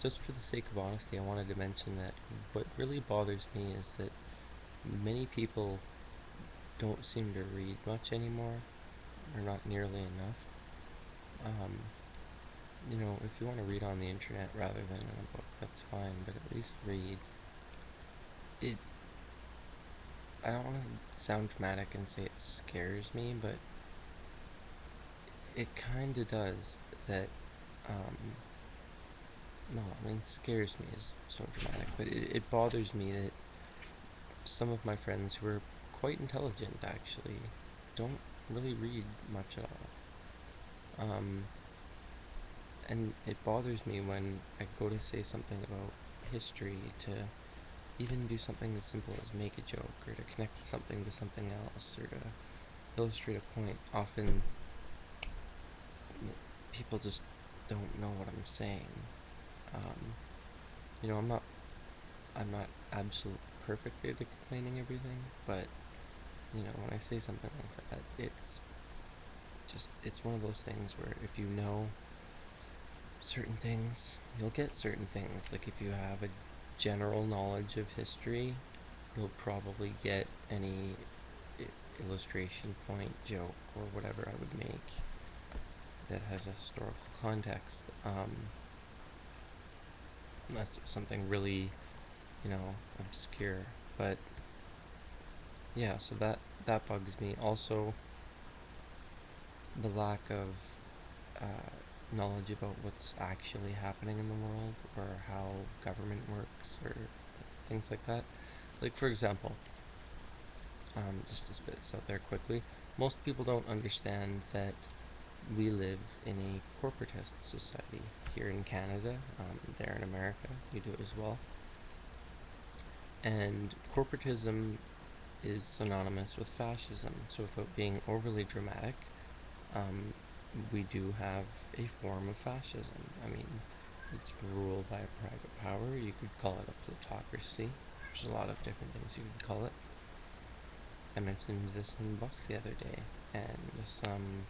just for the sake of honesty, I wanted to mention that what really bothers me is that many people don't seem to read much anymore, or not nearly enough. Um, if you want to read on the internet rather than in a book, that's fine, but at least read. It. I don't want to sound dramatic and say it scares me, but it kind of does. That, um, no, I mean, scares me is so dramatic, but it bothers me that some of my friends who are quite intelligent actually don't really read much at all. And it bothers me when I go to say something about history, to even do something as simple as make a joke or to connect something to something else or to illustrate a point. Often people just don't know what I'm saying. Um, I'm not absolutely perfect at explaining everything, but when I say something like that, it's one of those things where if you know certain things, you'll get certain things. Like if you have a general knowledge of history, you'll probably get any illustration, point, joke, or whatever I would make that has a historical context. Unless it's something really, obscure. But yeah, so that bugs me. Also, the lack of knowledge about what's actually happening in the world or how government works or things like that. Like, for example, just to spit this out there quickly, most people don't understand that we live in a corporatist society here in Canada. There in America, we do as well. And corporatism is synonymous with fascism. So, without being overly dramatic, um, we do have a form of fascism. I mean, it's ruled by a private power. You could call it a plutocracy. There's a lot of different things you could call it. I mentioned this in the bus the other day, and some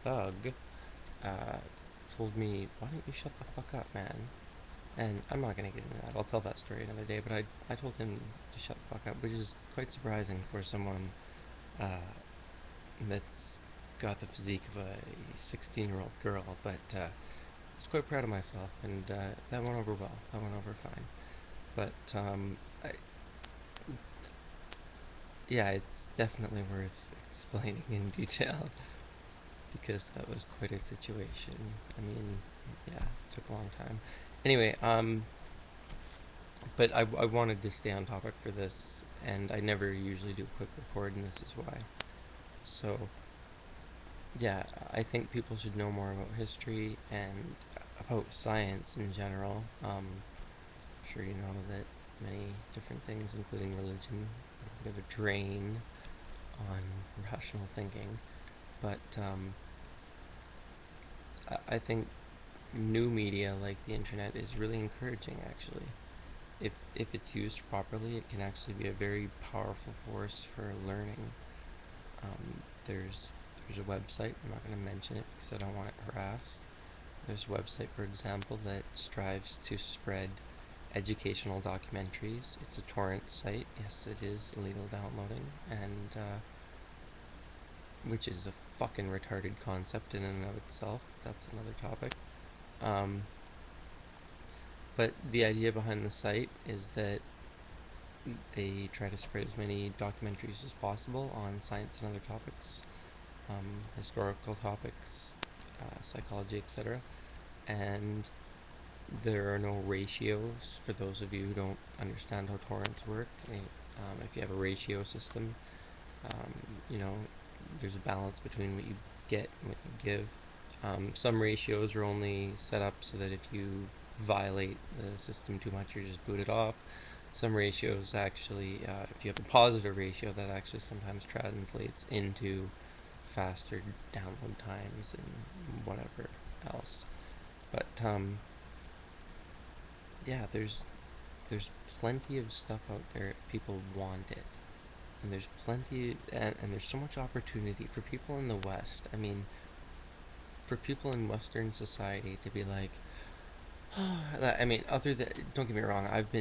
thug uh, told me, "Why don't you shut the fuck up, man?" And I'm not gonna get into that. I'll tell that story another day. But I told him to shut the fuck up, which is quite surprising for someone uh, that's got the physique of a 16-year-old girl. But I was quite proud of myself, and that went over well. That went over fine. But I, yeah, it's definitely worth explaining in detail because that was quite a situation. I mean, yeah, it took a long time. Anyway, but I wanted to stay on topic for this, and I never usually do a quick record, and this is why. So, yeah, I think people should know more about history and about science in general. I'm sure you know that many different things, including religion, are a bit of a drain on rational thinking. But I think new media like the internet is really encouraging, actually. If it's used properly, it can actually be a very powerful force for learning. There's a website. I'm not going to mention it because I don't want it harassed. There's a website, for example, that strives to spread educational documentaries. It's a torrent site. Yes, it is illegal downloading, and which is a fucking retarded concept in and of itself. That's another topic. Um, but the idea behind the site is that they try to spread as many documentaries as possible on science and other topics, historical topics, psychology, etc. And there are no ratios for those of you who don't understand how torrents work. If you have a ratio system, um, you know, there's a balance between what you get and what you give. Some ratios are only set up so that if you violate the system too much, you're just booted off. Some ratios actually, if you have a positive ratio, that actually sometimes translates into faster download times and whatever else. But yeah, there's plenty of stuff out there if people want it, and there's plenty, and there's so much opportunity for people in the West. I mean, for people in Western society to be like, I mean, other than, don't get me wrong, I've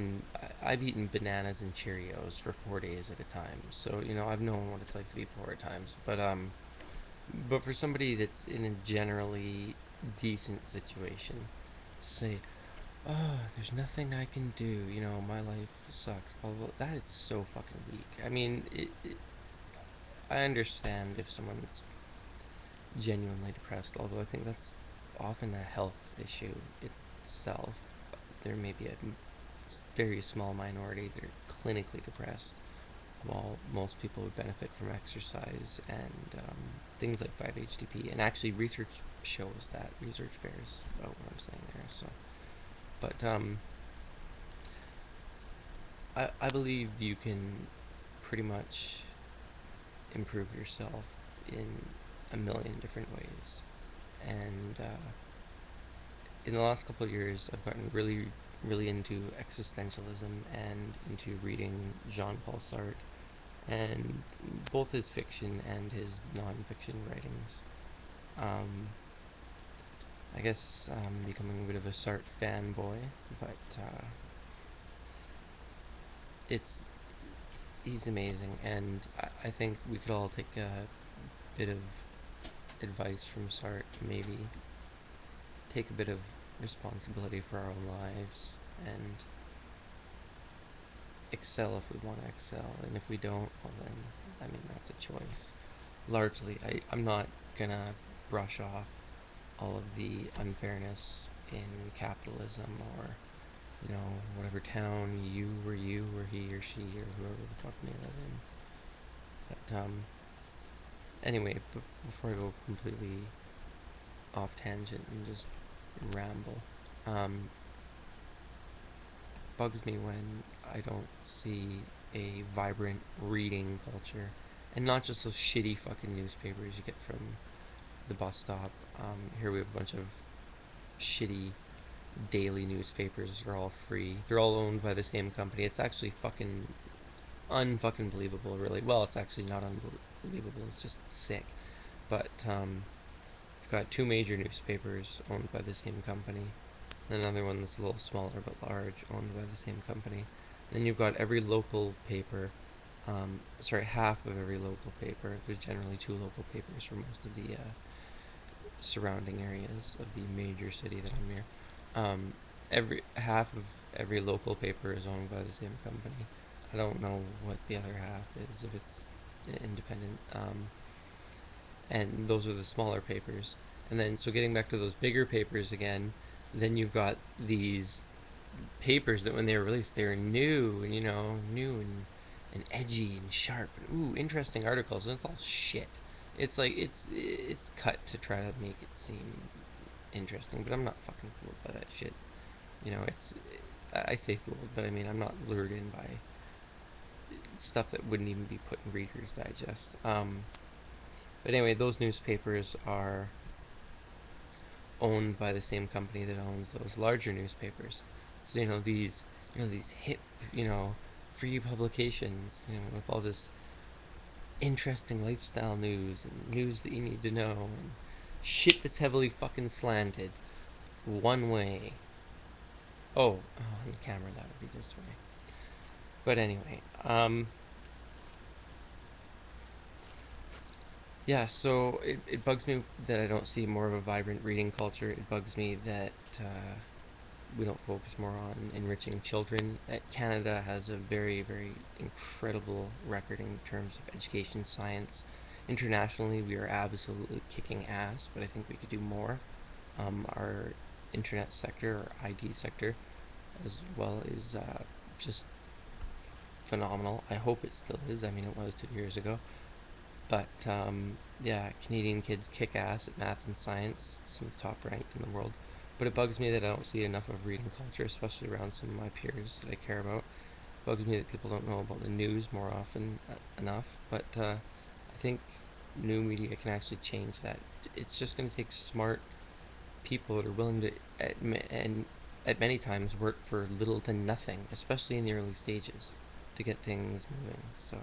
eaten bananas and Cheerios for 4 days at a time, so I've known what it's like to be poor at times. But for somebody that's in a generally decent situation, to say, "Oh, there's nothing I can do," my life sucks, blah blah, blah, that is so fucking weak. I mean, I understand if someone's genuinely depressed, although I think that's often a health issue itself. There may be a very small minority that are clinically depressed, while most people would benefit from exercise and things like 5-HTP. And actually, research shows that. Research bears out what I'm saying there. So, but I believe you can pretty much improve yourself in a million different ways. And in the last couple of years, I've gotten really, really into existentialism and into reading Jean-Paul Sartre, and both his fiction and his non-fiction writings. Um, I guess I'm becoming a bit of a Sartre fanboy, but it's he's amazing, and I think we could all take a bit of advice from Sartre, maybe take a bit of responsibility for our own lives, and excel if we want to excel, and if we don't, well then, I mean, that's a choice. Largely, I'm not gonna brush off all of the unfairness in capitalism, or whatever town you or he or she or whoever the fuck may live in. But anyway, before I go completely off tangent and just ramble, bugs me when I don't see a vibrant reading culture, and not just those shitty fucking newspapers you get from the bus stop. Here we have a bunch of shitty daily newspapers. They're all free. They're all owned by the same company. It's actually fucking unfucking believable, really. Well, it's actually not unbelievable. It's just sick. But we've got two major newspapers owned by the same company. Another one that's a little smaller but large, owned by the same company. Then you've got every local paper. Half of every local paper. There's generally two local papers for most of the surrounding areas of the major city that I'm near. Every half of every local paper is owned by the same company. I don't know what the other half is, if it's independent. And those are the smaller papers. And then, so getting back to those bigger papers again, then you've got these papers that when they were released, they were new and and edgy and sharp and interesting articles, and it's all shit. It's like it's cut to try to make it seem interesting, but I'm not fucking fooled by that shit. It's I say fooled, but I mean I'm not lured in by stuff that wouldn't even be put in Reader's Digest. But anyway, those newspapers are owned by the same company that owns those larger newspapers. So these hip free publications with all this interesting lifestyle news and news that you need to know and shit that's heavily fucking slanted one way. On the camera that would be this way. But anyway, yeah, so it bugs me that I don't see more of a vibrant reading culture. It bugs me that we don't focus more on enriching children. Canada has a very, very incredible record in terms of education science. Internationally, we are absolutely kicking ass, but I think we could do more. Our internet sector, or ID sector, as well, is just phenomenal. I hope it still is. I mean, it was 2 years ago. But yeah, Canadian kids kick ass at math and science, some of the top ranked in the world. But it bugs me that I don't see enough of reading culture, especially around some of my peers that I care about. It bugs me that people don't know about the news more often enough. But I think new media can actually change that. It's just going to take smart people that are willing to, and at many times, work for little to nothing, especially in the early stages, to get things moving. So